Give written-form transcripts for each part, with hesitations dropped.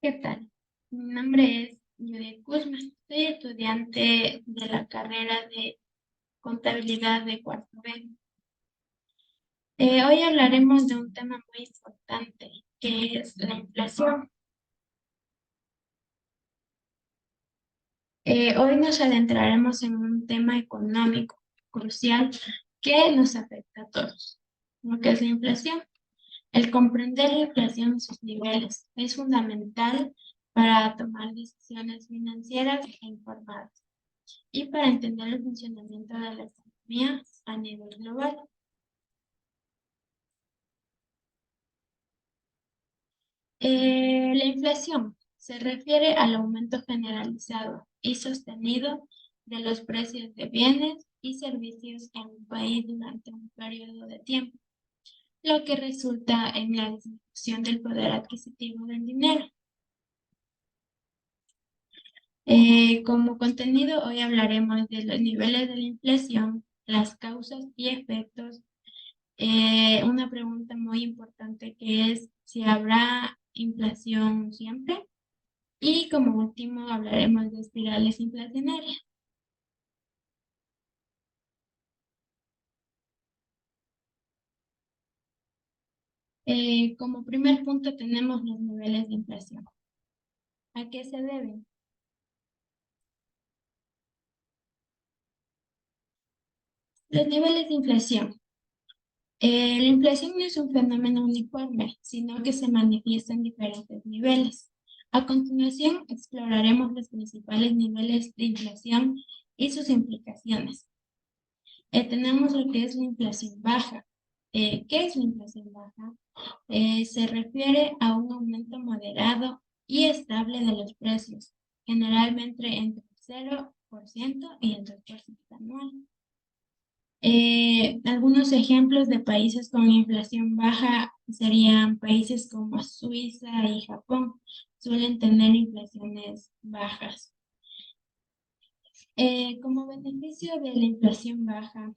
¿Qué tal? Mi nombre es Judith Guzmán. Soy estudiante de la carrera de Contabilidad de cuarto B. Hoy hablaremos de un tema muy importante, que es la inflación. Hoy nos adentraremos en un tema económico crucial que nos afecta a todos, lo que es la inflación. El comprender la inflación y sus niveles es fundamental para tomar decisiones financieras e informadas, y para entender el funcionamiento de la economía a nivel global. La inflación se refiere al aumento generalizado y sostenido de los precios de bienes y servicios en un país durante un periodo de tiempo, lo que resulta en la disminución del poder adquisitivo del dinero. Como contenido, hoy hablaremos de los niveles de la inflación, las causas y efectos. Una pregunta muy importante que es si habrá inflación siempre. Y como último hablaremos de espirales inflacionarias. Como primer punto tenemos los niveles de inflación. ¿A qué se deben? Los niveles de inflación. La inflación no es un fenómeno uniforme, sino que se manifiesta en diferentes niveles. A continuación, exploraremos los principales niveles de inflación y sus implicaciones. Tenemos lo que es la inflación baja. ¿Qué es la inflación baja? Se refiere a un aumento moderado y estable de los precios, generalmente entre el 0% y el 2% anual. Algunos ejemplos de países con inflación baja serían países como Suiza y Japón. Suelen tener inflaciones bajas. Como beneficio de la inflación baja,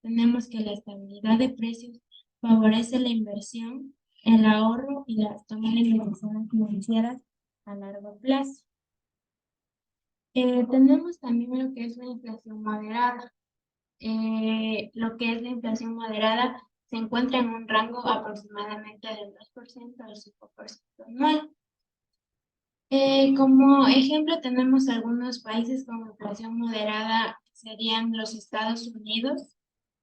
tenemos que la estabilidad de precios favorece la inversión, el ahorro y la toma de decisiones financieras a largo plazo. Tenemos también lo que es la inflación moderada. Lo que es la inflación moderada se encuentra en un rango aproximadamente del 2% al 5% anual. Como ejemplo, tenemos algunos países con inflación moderada, serían los Estados Unidos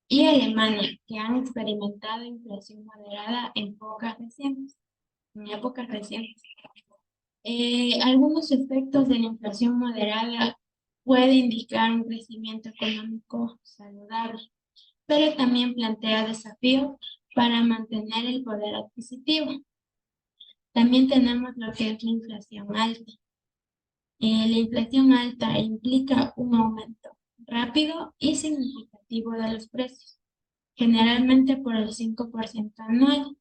y Alemania, que han experimentado inflación moderada en épocas recientes. Algunos efectos de la inflación moderada puede indicar un crecimiento económico saludable, pero también plantea desafíos para mantener el poder adquisitivo. También tenemos lo que es la inflación alta. La inflación alta implica un aumento rápido y significativo de los precios, generalmente por el 5% anual.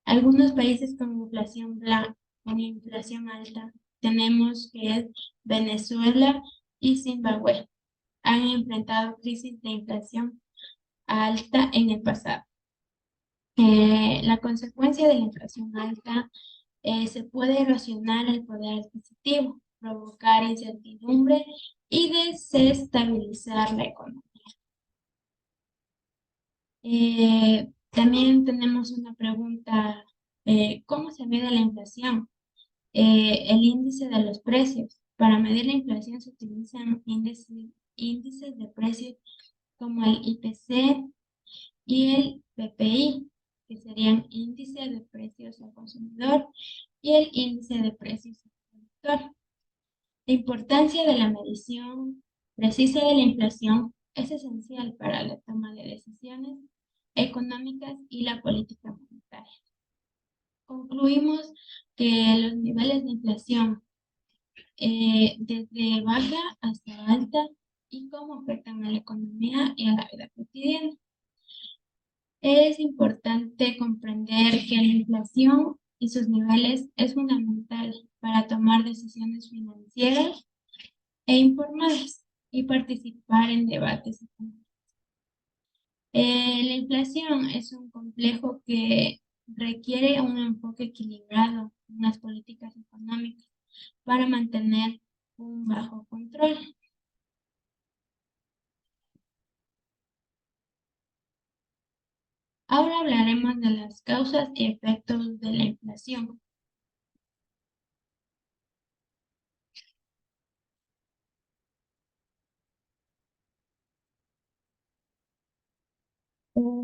Algunos países con inflación alta tenemos que es Venezuela y Zimbabue. Han enfrentado crisis de inflación alta en el pasado. La consecuencia de la inflación alta se puede erosionar el poder adquisitivo, provocar incertidumbre y desestabilizar la economía. También tenemos una pregunta, ¿cómo se mide la inflación? El índice de los precios. Para medir la inflación se utilizan índices de precios como el IPC y el PPI, que serían índice de precios al consumidor y el índice de precios al productor. La importancia de la medición precisa de la inflación es esencial para la toma de decisiones económicas y la política monetaria. Concluimos que los niveles de inflación, desde baja hasta alta, y cómo afectan a la economía y a la vida cotidiana. Es importante comprender que la inflación y sus niveles es fundamental para tomar decisiones financieras e informadas y participar en debates económicos. La inflación es un complejo que requiere un enfoque equilibrado en las políticas económicas para mantener un bajo control. Ahora hablaremos de las causas y efectos de la inflación.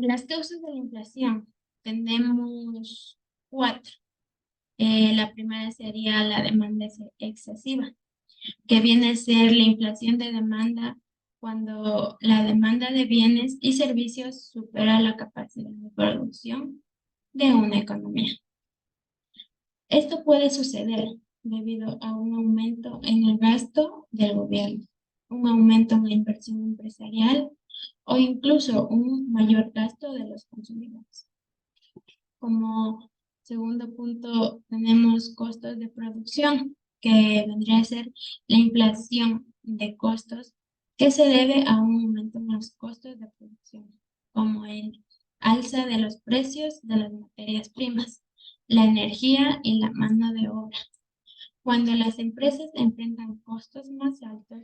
Las causas de la inflación tenemos cuatro. La primera sería la demanda excesiva, que viene a ser la inflación de demanda cuando la demanda de bienes y servicios supera la capacidad de producción de una economía. Esto puede suceder debido a un aumento en el gasto del gobierno, un aumento en la inversión empresarial o incluso un mayor gasto de los consumidores. Como segundo punto, tenemos costos de producción, que vendría a ser la inflación de costos que se debe a un aumento en los costos de producción, como el alza de los precios de las materias primas, la energía y la mano de obra. Cuando las empresas enfrentan costos más altos,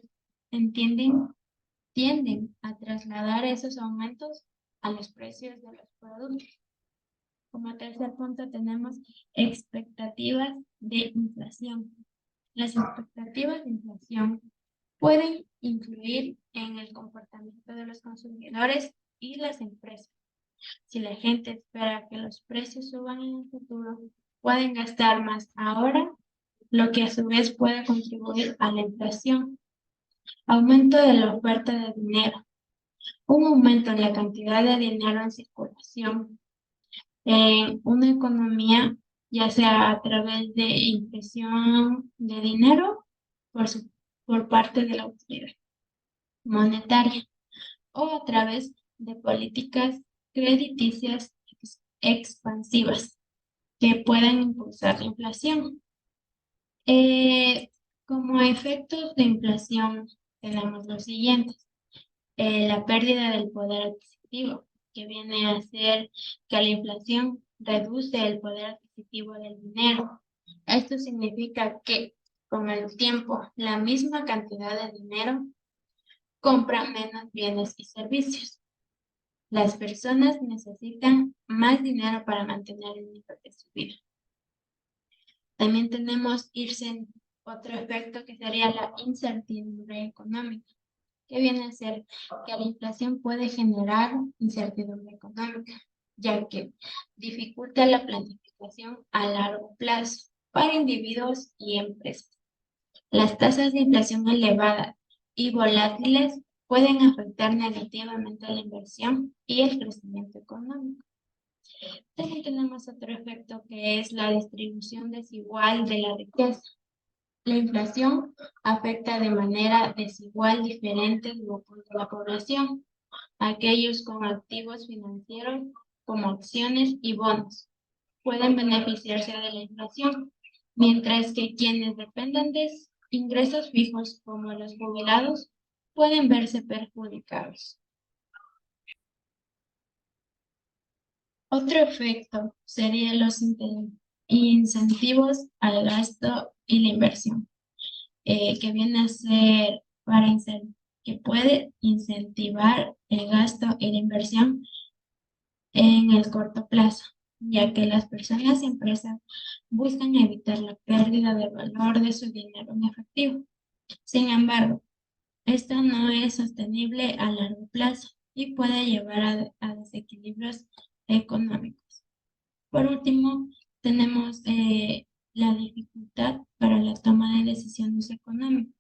tienden a trasladar esos aumentos a los precios de los productos. Como tercer punto tenemos expectativas de inflación. Las expectativas de inflación pueden influir en el comportamiento de los consumidores y las empresas. Si la gente espera que los precios suban en el futuro, pueden gastar más ahora, lo que a su vez puede contribuir a la inflación. Aumento de la oferta de dinero. Un aumento en la cantidad de dinero en circulación en una economía, ya sea a través de impresión de dinero por parte de la autoridad monetaria o a través de políticas crediticias expansivas que puedan impulsar la inflación. Eh, Como efectos de inflación tenemos los siguientes. La pérdida del poder adquisitivo, que viene a ser que la inflación reduce el poder adquisitivo del dinero. Esto significa que con el tiempo la misma cantidad de dinero compra menos bienes y servicios. Las personas necesitan más dinero para mantener el nivel de su vida. También tenemos otro efecto que sería la incertidumbre económica, que viene a ser que la inflación puede generar incertidumbre económica, ya que dificulta la planificación a largo plazo para individuos y empresas. Las tasas de inflación elevadas y volátiles pueden afectar negativamente a la inversión y el crecimiento económico. También tenemos otro efecto que es la distribución desigual de la riqueza. La inflación afecta de manera desigual diferentes grupos de la población. Aquellos con activos financieros como acciones y bonos pueden beneficiarse de la inflación, mientras que quienes dependen de ingresos fijos como los jubilados pueden verse perjudicados. Otro efecto serían los incentivos al gasto y la inversión. Que viene a ser que puede incentivar el gasto y la inversión en el corto plazo, ya que las personas y empresas buscan evitar la pérdida de valor de su dinero en efectivo. Sin embargo, esto no es sostenible a largo plazo y puede llevar a desequilibrios económicos. Por último, tenemos la dificultad para la toma de decisiones económicas,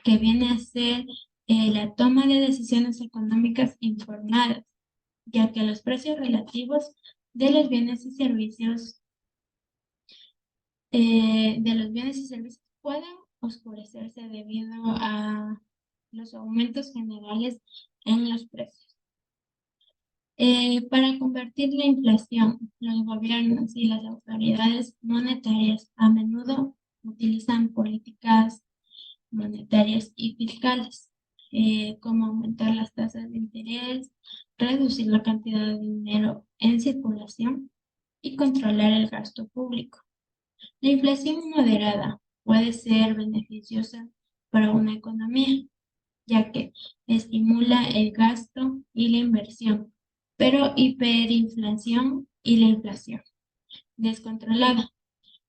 que viene a ser la toma de decisiones económicas informadas, ya que los precios relativos de los bienes y servicios pueden oscurecerse debido a los aumentos generales en los precios. Para combatir la inflación, los gobiernos y las autoridades monetarias a menudo utilizan políticas monetarias y fiscales, como aumentar las tasas de interés, reducir la cantidad de dinero en circulación y controlar el gasto público. La inflación moderada puede ser beneficiosa para una economía, ya que estimula el gasto y la inversión, pero hiperinflación y la inflación descontrolada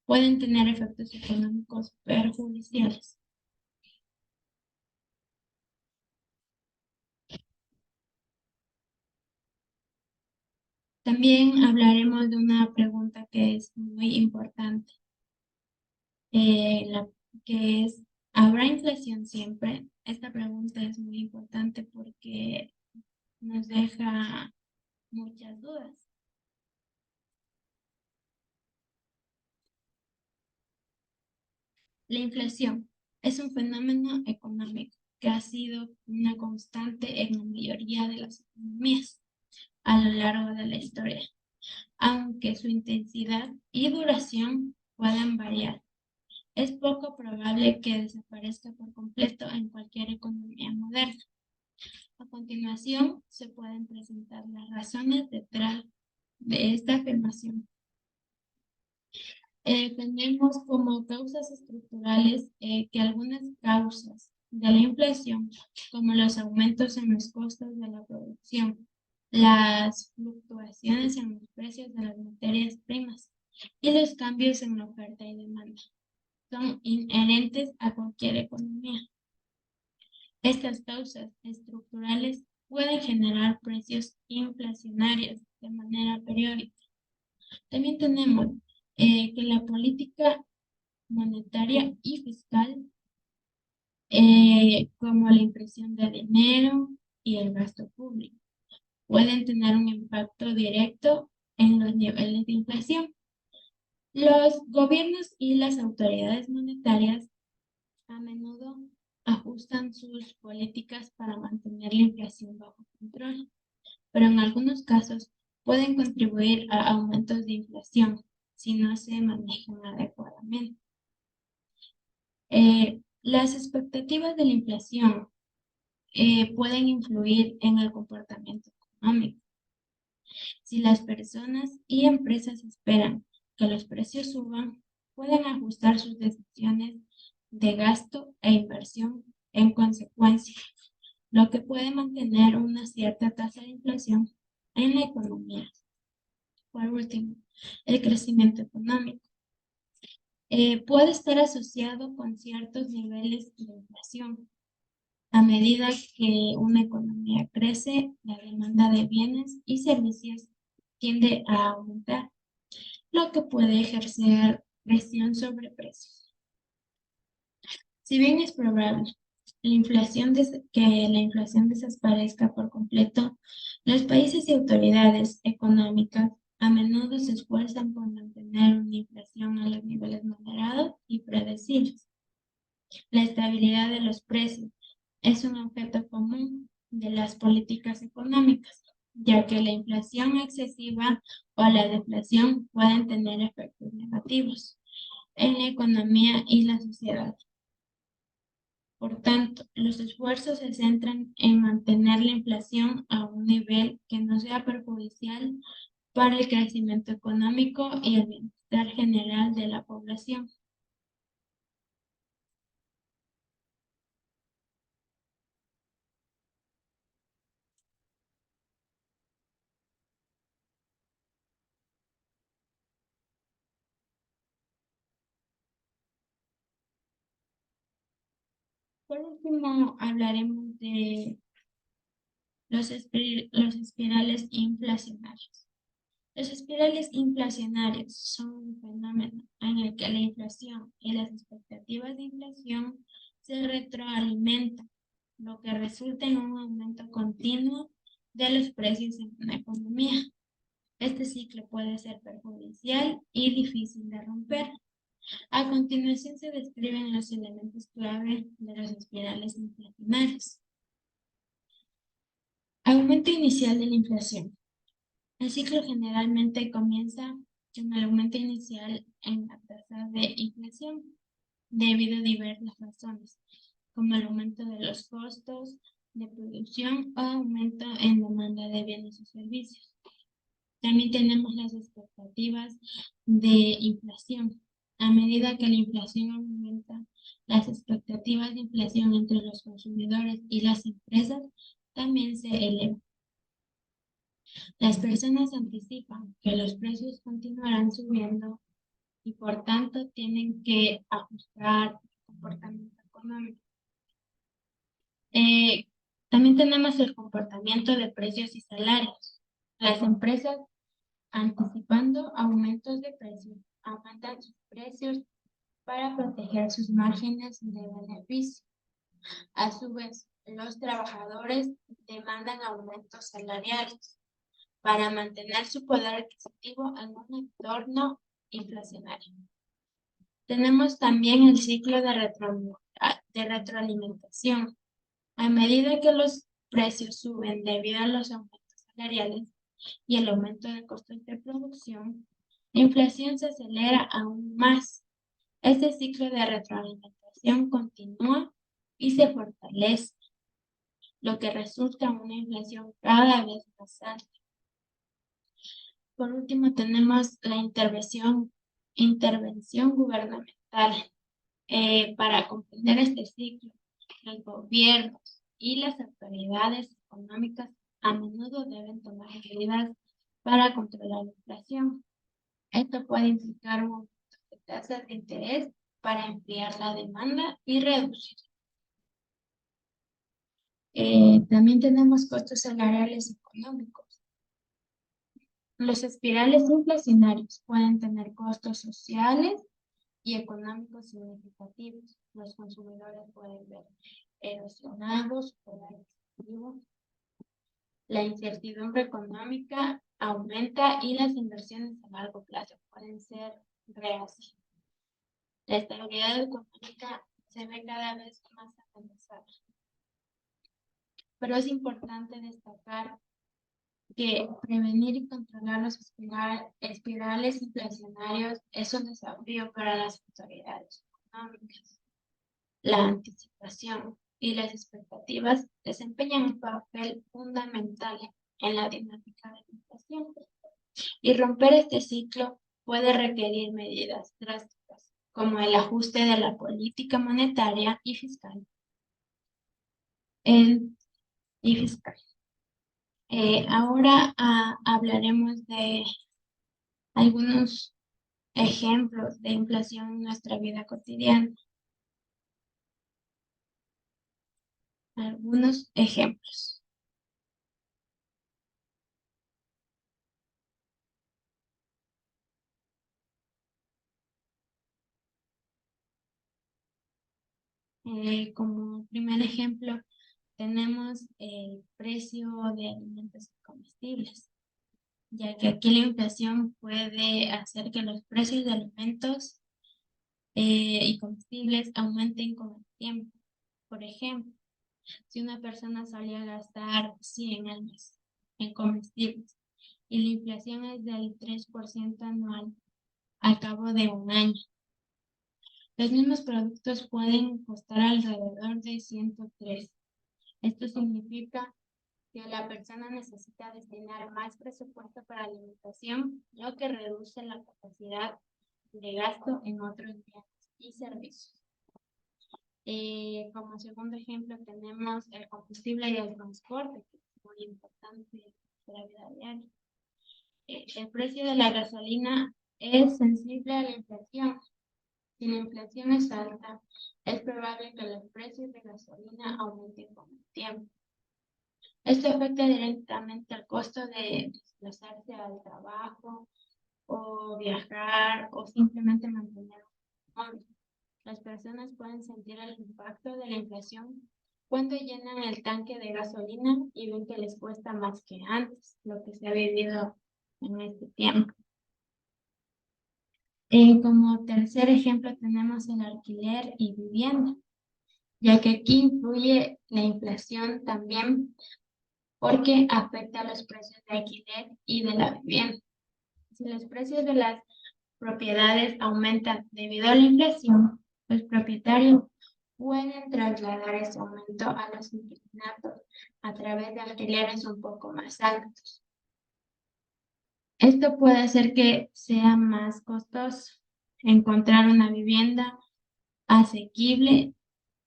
pueden tener efectos económicos perjudiciales. También hablaremos de una pregunta que es muy importante, la, que es, ¿habrá inflación siempre? Esta pregunta es muy importante porque nos deja muchas dudas. La inflación es un fenómeno económico que ha sido una constante en la mayoría de las economías a lo largo de la historia, aunque su intensidad y duración puedan variar. Es poco probable que desaparezca por completo en cualquier economía moderna. A continuación, se pueden presentar las razones detrás de esta afirmación. Tenemos como causas estructurales que algunas causas de la inflación, como los aumentos en los costos de la producción, las fluctuaciones en los precios de las materias primas y los cambios en la oferta y demanda, son inherentes a cualquier economía. Estas causas estructurales pueden generar precios inflacionarios de manera periódica. También tenemos que la política monetaria y fiscal, como la impresión de dinero y el gasto público, pueden tener un impacto directo en los niveles de inflación. Los gobiernos y las autoridades monetarias a menudo ajustan sus políticas para mantener la inflación bajo control, pero en algunos casos pueden contribuir a aumentos de inflación si no se manejan adecuadamente. Las expectativas de la inflación pueden influir en el comportamiento económico. Si las personas y empresas esperan que los precios suban, pueden ajustar sus decisiones de gasto e inversión en consecuencia, lo que puede mantener una cierta tasa de inflación en la economía. Por último, el crecimiento económico puede estar asociado con ciertos niveles de inflación. A medida que una economía crece, la demanda de bienes y servicios tiende a aumentar, lo que puede ejercer presión sobre precios. Si bien es probable que la inflación desaparezca por completo, los países y autoridades económicas a menudo se esfuerzan por mantener una inflación a los niveles moderados y predecibles. La estabilidad de los precios es un objeto común de las políticas económicas, ya que la inflación excesiva o la deflación pueden tener efectos negativos en la economía y la sociedad. Por tanto, los esfuerzos se centran en mantener la inflación a un nivel que no sea perjudicial para el crecimiento económico y el bienestar general de la población. Por último, hablaremos de los espirales inflacionarios. Los espirales inflacionarios son un fenómeno en el que la inflación y las expectativas de inflación se retroalimentan, lo que resulta en un aumento continuo de los precios en una economía. Este ciclo puede ser perjudicial y difícil de romper. A continuación se describen los elementos clave de los espirales inflacionarios. Aumento inicial de la inflación. El ciclo generalmente comienza con el aumento inicial en la tasa de inflación, debido a diversas razones, como el aumento de los costos de producción o aumento en demanda de bienes y servicios. También tenemos las expectativas de inflación. A medida que la inflación aumenta, las expectativas de inflación entre los consumidores y las empresas también se elevan. Las personas anticipan que los precios continuarán subiendo y por tanto tienen que ajustar su comportamiento económico. También tenemos el comportamiento de precios y salarios. Las empresas anticipando aumentos de precios, aumentan sus precios para proteger sus márgenes de beneficio. A su vez, los trabajadores demandan aumentos salariales para mantener su poder adquisitivo en un entorno inflacionario. Tenemos también el ciclo de retroalimentación. A medida que los precios suben debido a los aumentos salariales y el aumento de costos de producción, la inflación se acelera aún más. Este ciclo de retroalimentación continúa y se fortalece, lo que resulta en una inflación cada vez más alta. Por último, tenemos la intervención gubernamental. Para comprender este ciclo, los gobiernos y las autoridades económicas a menudo deben tomar medidas para controlar la inflación. Esto puede implicar un aumento de tasas de interés para enfriar la demanda y reducir. También tenemos costos salariales económicos. Los espirales inflacionarios pueden tener costos sociales y económicos significativos. Los consumidores pueden ver erosionados su poder adquisitivo. La incertidumbre económica aumenta y las inversiones a largo plazo pueden ser reacias. La estabilidad económica se ve cada vez más amenazada. Pero es importante destacar que prevenir y controlar los espirales inflacionarios es un desafío para las autoridades económicas. La anticipación y las expectativas desempeñan un papel fundamental en la dinámica de la inflación. Y romper este ciclo puede requerir medidas drásticas, como el ajuste de la política monetaria y fiscal. Ahora hablaremos de algunos ejemplos de inflación en nuestra vida cotidiana. Algunos ejemplos. Como primer ejemplo, tenemos el precio de alimentos y comestibles, ya que aquí la inflación puede hacer que los precios de alimentos y comestibles aumenten con el tiempo. Por ejemplo, si una persona solía gastar 100 al mes en comestibles y la inflación es del 3% anual al cabo de un año, los mismos productos pueden costar alrededor de 103. Esto significa que la persona necesita destinar más presupuesto para alimentación, lo que reduce la capacidad de gasto en otros bienes y servicios. Como segundo ejemplo tenemos el combustible y el transporte, que es muy importante para la vida diaria. El precio de la gasolina es sensible a la inflación. Si la inflación es alta, es probable que los precios de gasolina aumenten con el tiempo. Esto afecta directamente al costo de desplazarse al trabajo o viajar o simplemente mantener un hobby. Las personas pueden sentir el impacto de la inflación cuando llenan el tanque de gasolina y ven que les cuesta más que antes, lo que se ha vivido en este tiempo. Como tercer ejemplo tenemos el alquiler y vivienda, ya que aquí influye la inflación también porque afecta a los precios de alquiler y de la vivienda. Si los precios de las propiedades aumentan debido a la inflación, los propietarios pueden trasladar ese aumento a los inquilinos a través de alquileres un poco más altos. Esto puede hacer que sea más costoso encontrar una vivienda asequible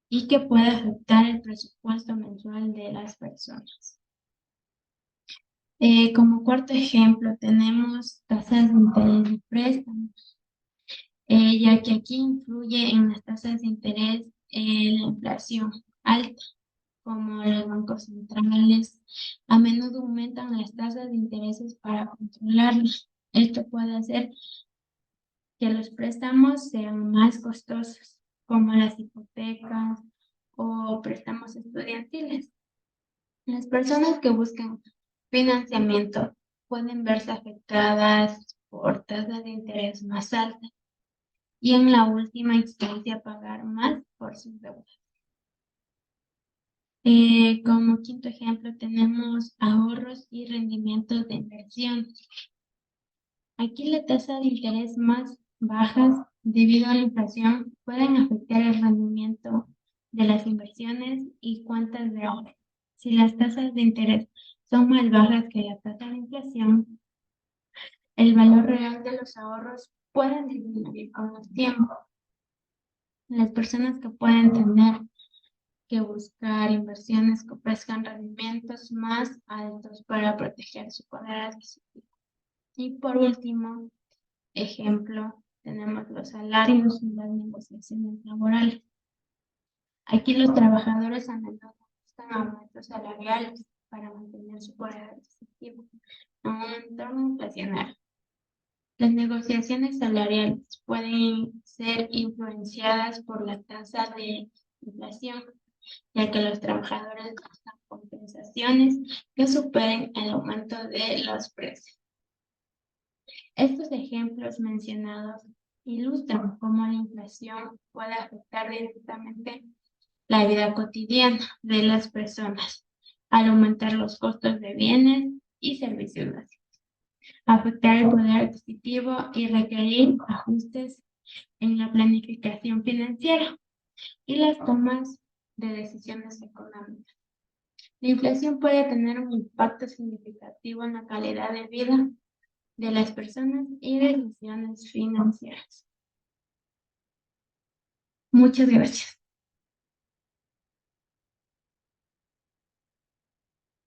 y que pueda afectar el presupuesto mensual de las personas. Como cuarto ejemplo, tenemos tasas de interés de préstamos, ya que aquí influye en las tasas de interés la inflación alta, como los bancos centrales a menudo aumentan las tasas de intereses para controlarlos. Esto puede hacer que los préstamos sean más costosos, como las hipotecas o préstamos estudiantiles. Las personas que buscan financiamiento pueden verse afectadas por tasas de interés más altas y en la última instancia pagar más por sus deudas. Como quinto ejemplo tenemos ahorros y rendimientos de inversión. Aquí la tasa de interés más bajas debido a la inflación pueden afectar el rendimiento de las inversiones y cuentas de ahorro. Si las tasas de interés son más bajas que la tasa de inflación, el valor real de los ahorros puede disminuir con el tiempo. Las personas que pueden tener que buscar inversiones que ofrezcan rendimientos más altos para proteger su poder adquisitivo. Y por último, ejemplo, tenemos los salarios y las negociaciones laborales. Aquí los trabajadores a menudo buscan aumentos salariales para mantener su poder adquisitivo en un entorno inflacionario. Las negociaciones salariales pueden ser influenciadas por la tasa de inflación, ya que los trabajadores buscan compensaciones que superen el aumento de los precios. Estos ejemplos mencionados ilustran cómo la inflación puede afectar directamente la vida cotidiana de las personas al aumentar los costos de bienes y servicios básicos, afectar el poder adquisitivo y requerir ajustes en la planificación financiera y las tomas de decisiones económicas. La inflación puede tener un impacto significativo en la calidad de vida de las personas y decisiones financieras. Muchas gracias.